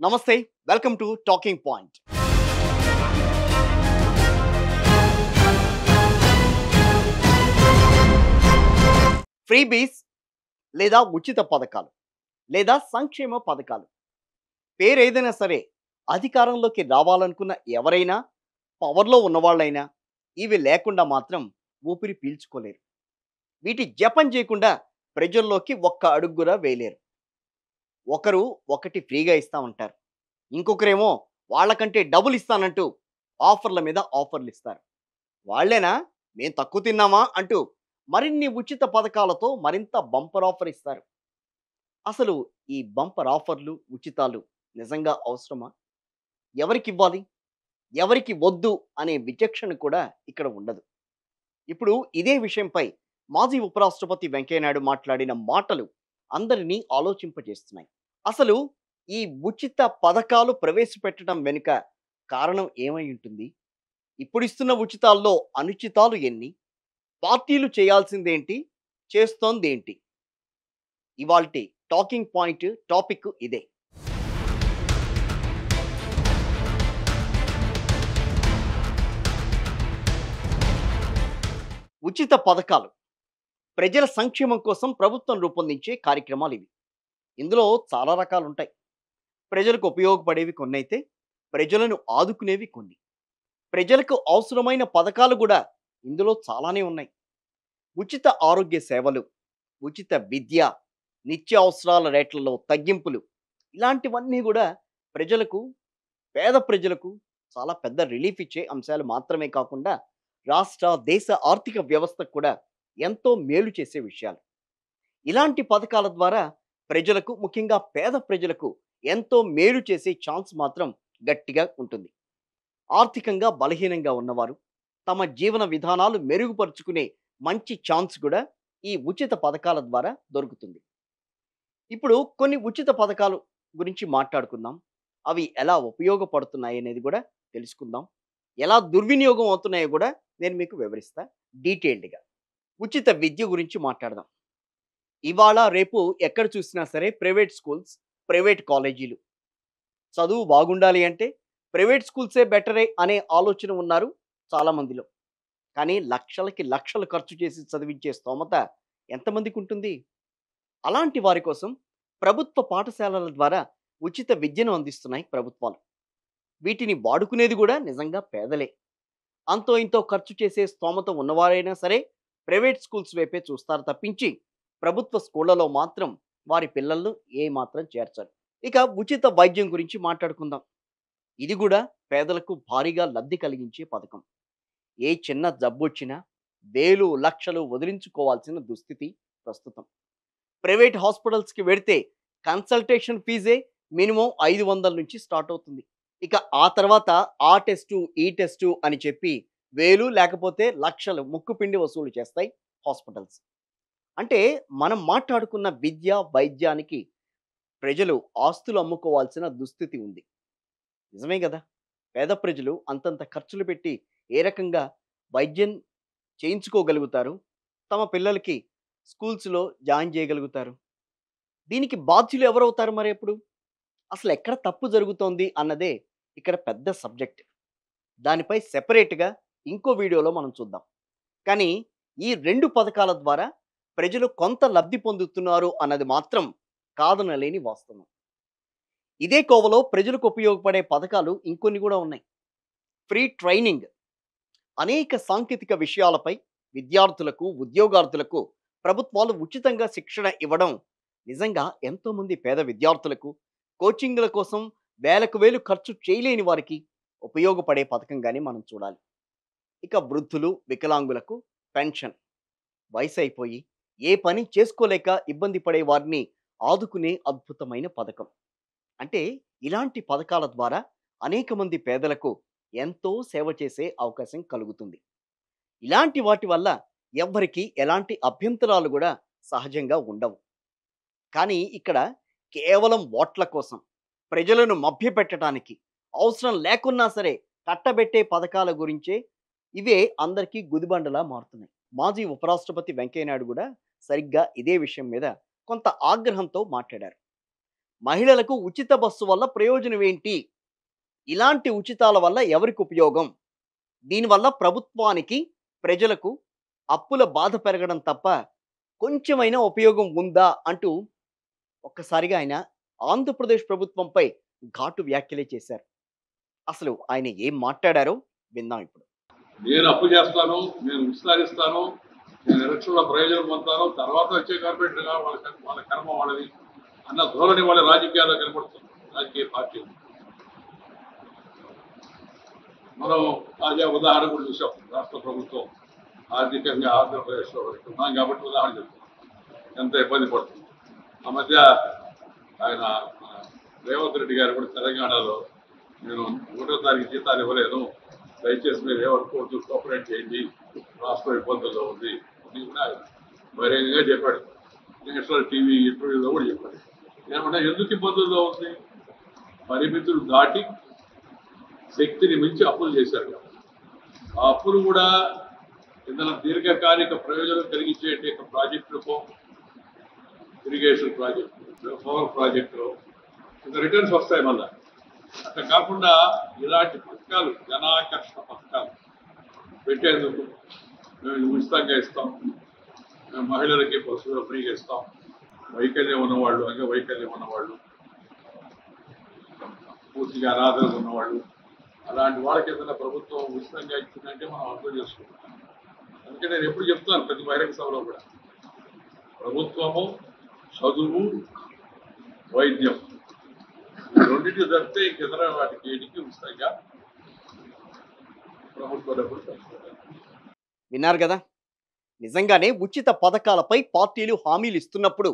నమస్తే. Welcome to talking point. Freebies లేదా ఉచిత పథకాలు లేదా సంక్షేమ పథకాలు పేరేదైనా సరే అధికారంలోకి రావాలనుకున్న ఎవరైనా పవర్‌లో ఉన్నవాళ్ళైనా ఇవి లేకుండా మాత్రం ఊపిరి పీల్చుకోలేరు. వీటి జపం చేయకుండా ప్రజల్లోకి ఒక్క అడుగు కూడా వేయలేరు. ఒకరు ఒకటి ఫ్రీగా ఇస్తామంటారు. ఇంకొకరేమో వాళ్ళకంటే డబుల్ ఇస్తానంటూ ఆఫర్ల మీద ఆఫర్లు ఇస్తారు. వాళ్ళేనా మేము తక్కువ తిన్నామా అంటూ మరిన్ని ఉచిత పథకాలతో మరింత బంపర్ ఆఫర్ ఇస్తారు. అసలు ఈ బంపర్ ఆఫర్లు, ఉచితాలు నిజంగా అవసరమా? ఎవరికివ్వాలి? ఎవరికి వద్దు అనే విచక్షణ కూడా ఇక్కడ ఉండదు. ఇప్పుడు ఇదే విషయంపై మాజీ ఉపరాష్ట్రపతి వెంకయ్య నాయుడు మాట్లాడిన మాటలు అందరినీ ఆలోచింపజేస్తున్నాయి. అసలు ఈ ఉచిత పథకాలు ప్రవేశపెట్టడం వెనుక కారణం ఏమై ఉంటుంది? ఇప్పుడిస్తున్న ఉచితాల్లో అనుచితాలు ఎన్ని? పార్టీలు చేయాల్సిందేంటి? చేస్తోందేంటి? ఇవాల్టి టాకింగ్ పాయింట్ టాపిక్ ఇదే. ఉచిత పథకాలు ప్రజల సంక్షేమం కోసం ప్రభుత్వం రూపొందించే కార్యక్రమాలు ఇవి. ఇందులో చాలా రకాలుంటాయి. ప్రజలకు ఉపయోగపడేవి కొన్నైతే, ప్రజలను ఆదుకునేవి కొన్ని. ప్రజలకు అవసరమైన పథకాలు కూడా ఇందులో చాలానే ఉన్నాయి. ఉచిత ఆరోగ్య సేవలు, ఉచిత విద్య, నిత్యావసరాల రేట్లలో తగ్గింపులు ఇలాంటివన్నీ కూడా ప్రజలకు, పేద ప్రజలకు చాలా పెద్ద రిలీఫ్ ఇచ్చే అంశాలు మాత్రమే కాకుండా రాష్ట్ర, దేశ ఆర్థిక వ్యవస్థకు కూడా ఎంతో మేలు చేసే విషయాలు. ఇలాంటి పథకాల ద్వారా ప్రజలకు, ముఖ్యంగా పేద ప్రజలకు ఎంతో మేలు చేసే ఛాన్స్ మాత్రం గట్టిగా ఉంటుంది. ఆర్థికంగా బలహీనంగా ఉన్నవారు తమ జీవన విధానాలు మెరుగుపరుచుకునే మంచి ఛాన్స్ కూడా ఈ ఉచిత పథకాల ద్వారా దొరుకుతుంది. ఇప్పుడు కొన్ని ఉచిత పథకాలు గురించి మాట్లాడుకుందాం. అవి ఎలా ఉపయోగపడుతున్నాయి అనేది కూడా తెలుసుకుందాం. ఎలా దుర్వినియోగం అవుతున్నాయో కూడా నేను మీకు వివరిస్తా డీటెయిల్డ్‌గా. ఉచిత విద్య గురించి మాట్లాడదాం. ఇవాళ రేపు ఎక్కడ చూసినా సరే ప్రైవేట్ స్కూల్స్, ప్రైవేట్ కాలేజీలు. చదువు బాగుండాలి అంటే ప్రైవేట్ స్కూల్సే బెటరే అనే ఆలోచన ఉన్నారు చాలామందిలో. కానీ లక్షలకి లక్షలు ఖర్చు చేసి చదివించే స్తోమత ఎంతమందికి ఉంటుంది? అలాంటి వారి కోసం ప్రభుత్వ పాఠశాలల ద్వారా ఉచిత విద్యను అందిస్తున్నాయి ప్రభుత్వాలు. వీటిని వాడుకునేది కూడా నిజంగా పేదలే. అంతో ఇంతో ఖర్చు చేసే స్తోమత ఉన్నవారైనా సరే ప్రైవేట్ స్కూల్స్ వైపే చూస్తారు తప్పించి ప్రభుత్వ స్కూళ్లలో మాత్రం వారి పిల్లలను ఏమాత్రం చేర్చరు. ఇక ఉచిత వైద్యం గురించి మాట్లాడుకుందాం. ఇది కూడా పేదలకు భారీగా లబ్ధి కలిగించే పథకం. ఏ చిన్న జబ్బొచ్చినా వేలు లక్షలు వదిలించుకోవాల్సిన దుస్థితి ప్రస్తుతం. ప్రైవేట్ హాస్పిటల్స్కి వెడితే కన్సల్టేషన్ ఫీజే మినిమం 500 నుంచి స్టార్ట్ అవుతుంది. ఇక ఆ తర్వాత ఆ టెస్టు, ఈ టెస్టు అని చెప్పి వేలు లేకపోతే లక్షలు ముక్కుపిండి వసూలు చేస్తాయి హాస్పిటల్స్. అంటే మనం మాట్లాడుకున్న విద్య, వైద్యానికి ప్రజలు ఆస్తులు అమ్ముకోవాల్సిన దుస్థితి ఉంది. నిజమే గదా! పేద ప్రజలు అంతంత ఖర్చులు పెట్టి ఏ రకంగా వైద్యం చేయించుకోగలుగుతారు? తమ పిల్లలకి స్కూల్స్‌లో జాయిన్ చేయగలుగుతారు? దీనికి బాధ్యులు ఎవరవుతారు మరి అప్పుడు? అసలెక్కడ తప్పు జరుగుతోంది అన్నదే ఇక్కడ పెద్ద సబ్జెక్ట్. దానిపై సెపరేట్‌గా ఇంకో వీడియోలో మనం చూద్దాం. కానీ ఈ 2 పథకాల ద్వారా ప్రజలు కొంత లబ్ధి పొందుతున్నారు అన్నది మాత్రం కాదనలేని వాస్తవం. ఇదే కోవలో ప్రజలకు ఉపయోగపడే పథకాలు ఇంకొన్ని కూడా ఉన్నాయి. Free training. అనేక సాంకేతిక విషయాలపై విద్యార్థులకు, ఉద్యోగార్థులకు ప్రభుత్వాలు ఉచితంగా శిక్షణ ఇవ్వడం నిజంగా ఎంతోమంది పేద విద్యార్థులకు కోచింగ్‌ల కోసం వేలకు వేలు ఖర్చు చేయలేని వారికి ఉపయోగపడే పథకంగానే మనం చూడాలి. ఇక వృద్ధులు, వికలాంగులకు పెన్షన్. వయసైపోయి ఏ పని చేసుకోలేక ఇబ్బంది పడే వారిని ఆదుకునే అద్భుతమైన పథకం. అంటే ఇలాంటి పథకాల ద్వారా అనేక మంది పేదలకు ఎంతో సేవ చేసే అవకాశం కలుగుతుంది. ఇలాంటి వాటి వల్ల ఎవ్వరికీ ఎలాంటి అభ్యంతరాలు కూడా సహజంగా ఉండవు. కానీ ఇక్కడ కేవలం ఓట్ల కోసం, ప్రజలను మభ్యపెట్టడానికి, అవసరం లేకున్నా సరే కట్టబెట్టే పథకాల గురించే ఇవే అందరికీ గుదిబండలా మారుతున్నాయి. మాజీ ఉపరాష్ట్రపతి వెంకయ్య నాయుడు కూడా సరిగ్గా ఇదే విషయం మీద కొంత ఆగ్రహంతో మాట్లాడారు. మహిళలకు ఉచిత బస్సు వల్ల ప్రయోజనం ఏంటి? ఇలాంటి ఉచితాల వల్ల ఎవరికి ఉపయోగం? దీనివల్ల ప్రభుత్వానికి, ప్రజలకు అప్పుల బాధ పెరగడం తప్ప కొంచెమైనా ఉపయోగం ఉందా? అంటూ ఒక్కసారిగా ఆయన ఆంధ్రప్రదేశ్ ప్రభుత్వంపై ఘాటు వ్యాఖ్యలే చేశారు. అసలు ఆయన ఏం మాట్లాడారో విందాం ఇప్పుడు. నేను అప్పు చేస్తాను, నేను విస్తరిస్తాను, నేను ఎలక్షన్లో ప్రయోజనం పొందుతాను, తర్వాత వచ్చే కార్పొరేటర్గా వాళ్ళ కర్మ వాళ్ళది అన్న ధోరణి వాళ్ళ రాజకీయాల్లో కనబడుతుంది. రాజకీయ పార్టీలు మనం తాజా ఉదాహరణ కూడా చూసాం. రాష్ట్ర ప్రభుత్వం ఆర్థికంగా ఆంధ్రప్రదేశ్లో ఉన్నాం కాబట్టి ఉదాహరణ చెప్తాం ఎంత ఇబ్బంది పడుతుంది. ఆ మధ్య ఆయన రేవంత్ రెడ్డి గారు కూడా తెలంగాణలో నేను 1వ తారీఖు జీతాలు ఇవ్వలేను, దయచేసి మీరు ఏమనుకోవద్దు, కోఆపరేట్ చేయండి, రాష్ట్రం ఇబ్బందుల్లో ఉంది అని కూడా బహిరంగంగా చెప్పాడు. నేషనల్ టీవీ ఇంటర్వ్యూలో కూడా చెప్పాడు. ఏమన్నా ఎందుకు ఇబ్బందుల్లో ఉంది? పరిమితులు దాటి శక్తిని మించి అప్పులు చేశారు. ఆ అప్పులు కూడా ఏదైనా దీర్ఘకాలిక ప్రయోజనం కలిగించే ప్రాజెక్టులకు, ఇరిగేషన్ ప్రాజెక్టు, పవర్ ప్రాజెక్టులు ఇంకా రిటర్న్స్ వస్తాయి. మళ్ళా అట్లా కాకుండా ఇలాంటి పథకాలు, జనాకర్షణ పథకాలు పెట్టేందుకు మేము ఉచితంగా ఇస్తాం, మేము మహిళలకి బస్సులో ఫ్రీగా ఇస్తాం, వైకల్యం ఉన్నవాళ్ళు, అంగవైకల్యం ఉన్నవాళ్ళు, పూర్తిగా అనాథలు ఉన్నవాళ్ళు, అలాంటి వాళ్ళకి ఏదైనా ప్రభుత్వం ఉచితంగా ఇచ్చిందంటే మనం అర్థం చేసుకుంటాం. అందుకే నేను ఎప్పుడు చెప్తాను ప్రతి బహిరంగ సభలో కూడా, ప్రభుత్వము, చదువు, వైద్యం రెండింటికి తప్పితే ఇంకెదర వాటికి ఏటికి ఉచితంగా ప్రభుత్వ డబ్బులు ఖర్చు. విన్నారు కదా, నిజంగానే ఉచిత పథకాలపై పార్టీలు హామీలు ఇస్తున్నప్పుడు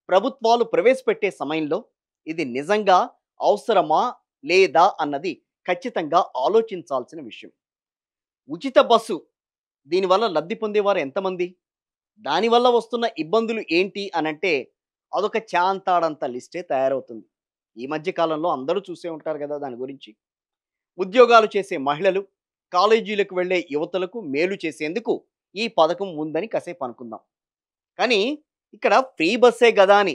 ప్రభుత్వాలు ప్రవేశపెట్టే సమయంలో ఇది నిజంగా అవసరమా లేదా అన్నది ఖచ్చితంగా ఆలోచించాల్సిన విషయం. ఉచిత బస్సు దీనివల్ల లబ్ధి పొందేవారు ఎంతమంది? దానివల్ల వస్తున్న ఇబ్బందులు ఏంటి అనంటే అదొక చాంతాడంత లిస్టే తయారవుతుంది. ఈ మధ్య కాలంలో అందరూ చూసే ఉంటారు కదా దాని గురించి. ఉద్యోగాలు చేసే మహిళలు, కాలేజీలకు వెళ్ళే యువతలకు మేలు చేసేందుకు ఈ పథకం ఉందని కాసేపు అనుకుందాం. కానీ ఇక్కడ ఫ్రీ బస్సే కదా అని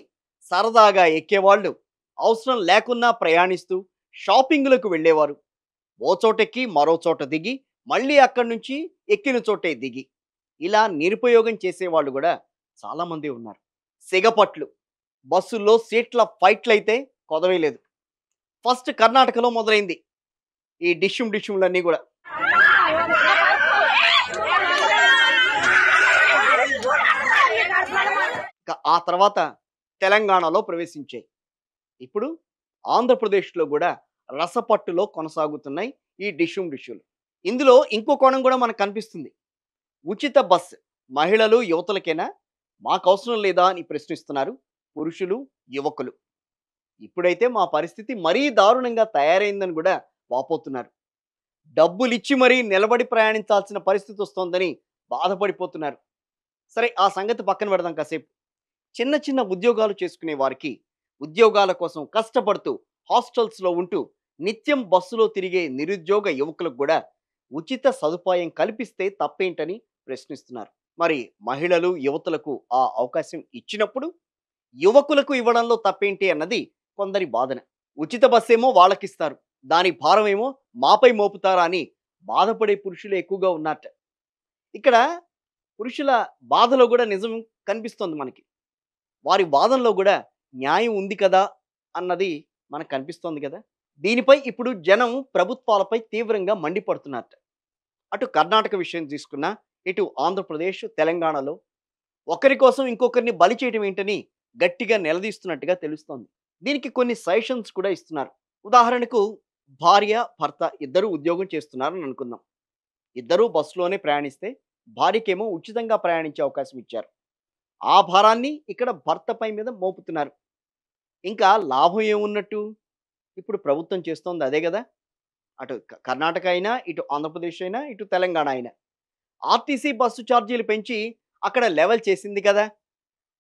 సరదాగా ఎక్కేవాళ్ళు, అవసరం లేకున్నా ప్రయాణిస్తూ షాపింగ్లకు వెళ్ళేవారు, ఓ చోటెక్కి మరో చోట దిగి మళ్ళీ అక్కడి నుంచి ఎక్కిన చోటే దిగి ఇలా నిరుపయోగం చేసేవాళ్ళు కూడా చాలామంది ఉన్నారు. సిగపట్లు బస్సుల్లో సీట్ల ఫైట్లయితే కొదవేలేదు. ఫస్ట్ కర్ణాటకలో మొదలైంది ఈ డిష్యుమ్లన్నీ కూడా. ఆ తర్వాత తెలంగాణలో ప్రవేశించాయి. ఇప్పుడు ఆంధ్రప్రదేశ్లో కూడా రసపట్టులో కొనసాగుతున్నాయి ఈ డిష్యులు. ఇందులో ఇంకో కోణం కూడా మనకు కనిపిస్తుంది. ఉచిత బస్ మహిళలు, యువతలకేనా, మాకు అవసరం లేదా అని ప్రశ్నిస్తున్నారు పురుషులు, యువకులు. ఇప్పుడైతే మా పరిస్థితి మరీ దారుణంగా తయారైందని కూడా వాపోతున్నారు. డబ్బులిచ్చి మరీ నిలబడి ప్రయాణించాల్సిన పరిస్థితి వస్తోందని బాధపడిపోతున్నారు. సరే, ఆ సంగతి పక్కన పెడదాం కాసేపు. చిన్న చిన్న ఉద్యోగాలు చేసుకునే వారికి, ఉద్యోగాల కోసం కష్టపడుతూ హాస్టల్స్లో ఉంటూ నిత్యం బస్సులో తిరిగే నిరుద్యోగ యువకులకు కూడా ఉచిత సదుపాయం కల్పిస్తే తప్పేంటని ప్రశ్నిస్తున్నారు. మరి మహిళలు, యువతులకు ఆ అవకాశం ఇచ్చినప్పుడు యువకులకు ఇవ్వడంలో తప్పేంటి అన్నది కొందరి వాదన. ఉచిత బస్సేమో వాళ్ళకిస్తారు, దాని భారమేమో మాపై మోపుతారా అని బాధపడే పురుషులు ఎక్కువగా ఉన్నట్ట. ఇక్కడ పురుషుల బాధలో కూడా నిజం కనిపిస్తోంది మనకి. వారి వాదనలో కూడా న్యాయం ఉంది కదా అన్నది మనకు కనిపిస్తోంది కదా. దీనిపై ఇప్పుడు జనం ప్రభుత్వాలపై తీవ్రంగా మండిపడుతున్నట్ట. అటు కర్ణాటక విషయం తీసుకున్నా, ఇటు ఆంధ్రప్రదేశ్, తెలంగాణలో ఒకరి కోసం ఇంకొకరిని బలి చేయడం ఏంటని గట్టిగా నిలదీస్తున్నట్టుగా తెలుస్తోంది. దీనికి కొన్ని సజెషన్స్ కూడా ఇస్తున్నారు. ఉదాహరణకు భార్య, భర్త ఇద్దరు ఉద్యోగం చేస్తున్నారని అనుకుందాం. ఇద్దరూ బస్సులోనే ప్రయాణిస్తే భార్యకేమో ఉచితంగా ప్రయాణించే అవకాశం ఇచ్చారు. ఆ భారాన్ని ఇక్కడ భర్తపై మీద మోపుతున్నారు. ఇంకా లాభం ఏమున్నట్టు? ఇప్పుడు ప్రభుత్వం చేస్తోంది అదే కదా. అటు కర్ణాటక అయినా, ఇటు ఆంధ్రప్రదేశ్ అయినా, ఇటు తెలంగాణ అయినా ఆర్టీసీ బస్సు ఛార్జీలు పెంచి అక్కడ లెవెల్ చేసింది కదా.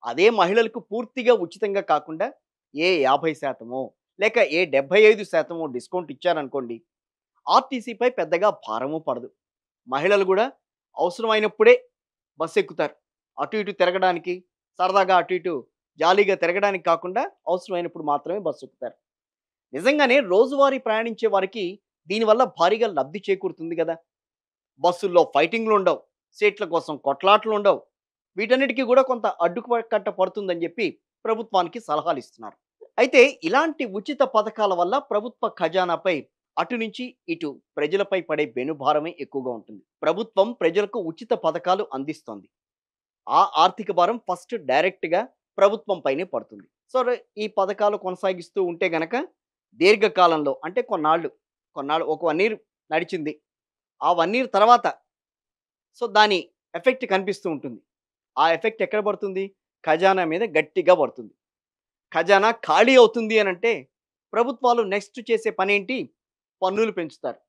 అదే మహిళలకు పూర్తిగా ఉచితంగా కాకుండా ఏ 50% లేక ఏ 75% డిస్కౌంట్ ఇచ్చారనుకోండి, ఆర్టీసీపై పెద్దగా భారము పడదు. మహిళలు కూడా అవసరమైనప్పుడే బస్సు ఎక్కుతారు. అటు ఇటు తిరగడానికి, సరదాగా అటు ఇటు జాలీగా తిరగడానికి కాకుండా అవసరమైనప్పుడు మాత్రమే బస్సు ఎక్కుతారు. నిజంగానే రోజువారీ ప్రయాణించే వారికి దీనివల్ల భారీగా లబ్ధి చేకూరుతుంది కదా! బస్సుల్లో ఫైటింగ్‌లుండవు. సీట్ల కోసం కొట్లాటలుండవు. వీటన్నిటికి కూడా కొంత అడ్డుకట్ట పడుతుందని చెప్పి ప్రభుత్వానికి సలహాలిస్తున్నారు. అయితే ఇలాంటి ఉచిత పథకాల వల్ల ప్రభుత్వ ఖజానాపై అటు నుంచి ఇటు ప్రజలపై పడే పెనుభారమే ఎక్కువగా ఉంటుంది. ప్రభుత్వం ప్రజలకు ఉచిత పథకాలు అందిస్తోంది. ఆ ఆర్థిక భారం ఫస్ట్ డైరెక్ట్‌గా ప్రభుత్వం పైనే పడుతుంది. సో, ఈ పథకాలు కొనసాగిస్తూ ఉంటే గనక దీర్ఘకాలంలో అంటే కొన్నాళ్ళు ఒక 1 ఇయర్ నడిచింది. ఆ 1 ఇయర్ తర్వాత దాని ఎఫెక్ట్ కనిపిస్తూ ఉంటుంది. ఆ ఎఫెక్ట్ ఎక్కడ పడుతుంది? ఖజానా మీద గట్టిగా పడుతుంది. ఖజానా ఖాళీ అవుతుంది అనంటే ప్రభుత్వాలు నెక్స్ట్ చేసే పనేంటి? పన్నులు పెంచుతారు.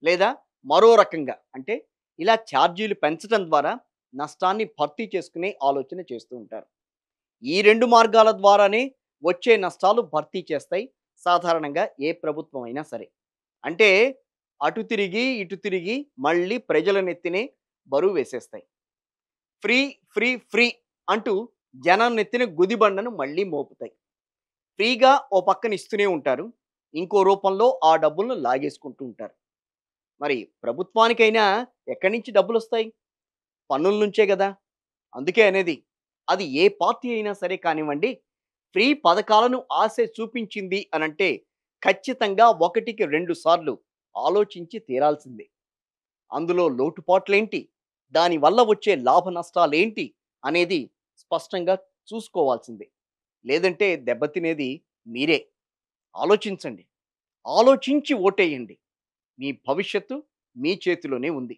లేదా మరో రకంగా అంటే ఇలా ఛార్జీలు పెంచడం ద్వారా నష్టాన్ని భర్తీ చేసుకునే ఆలోచన చేస్తూ ఉంటారు. ఈ 2 మార్గాల ద్వారానే వచ్చే నష్టాలు భర్తీ చేస్తాయి సాధారణంగా ఏ ప్రభుత్వం అయినా సరే. అంటే అటు తిరిగి, ఇటు తిరిగి మళ్ళీ ప్రజల నెత్తినే బరువు వేసేస్తాయి. ఫ్రీ, ఫ్రీ, ఫ్రీ అంటూ జనం నెత్తిన గుదిబండను మళ్ళీ మోపుతాయి. ఫ్రీగా ఓ పక్కన ఇస్తూనే ఉంటారు. ఇంకో రూపంలో ఆ డబ్బులను లాగేసుకుంటూ ఉంటారు. మరి ప్రభుత్వానికైనా ఎక్కడి నుంచి డబ్బులొస్తాయి? పన్నుల నుంచే గదా! అందుకే అనేది. అది ఏ పార్టీ అయినా సరే కానివ్వండి, ఫ్రీ పథకాలను ఆశ చూపించింది అనంటే ఖచ్చితంగా 1కి 2 సార్లు ఆలోచించి తీరాల్సిందే. అందులో లోటుపాట్లేంటి? దానివల్ల వచ్చే లాభ నష్టాలేంటి? అనేది స్పష్టంగా చూసుకోవాల్సిందే. లేదంటే దెబ్బతినేది మీరే. ఆలోచించండి. ఆలోచించి ఓటేయండి. మీ భవిష్యత్తు మీ చేతిలోనే ఉంది.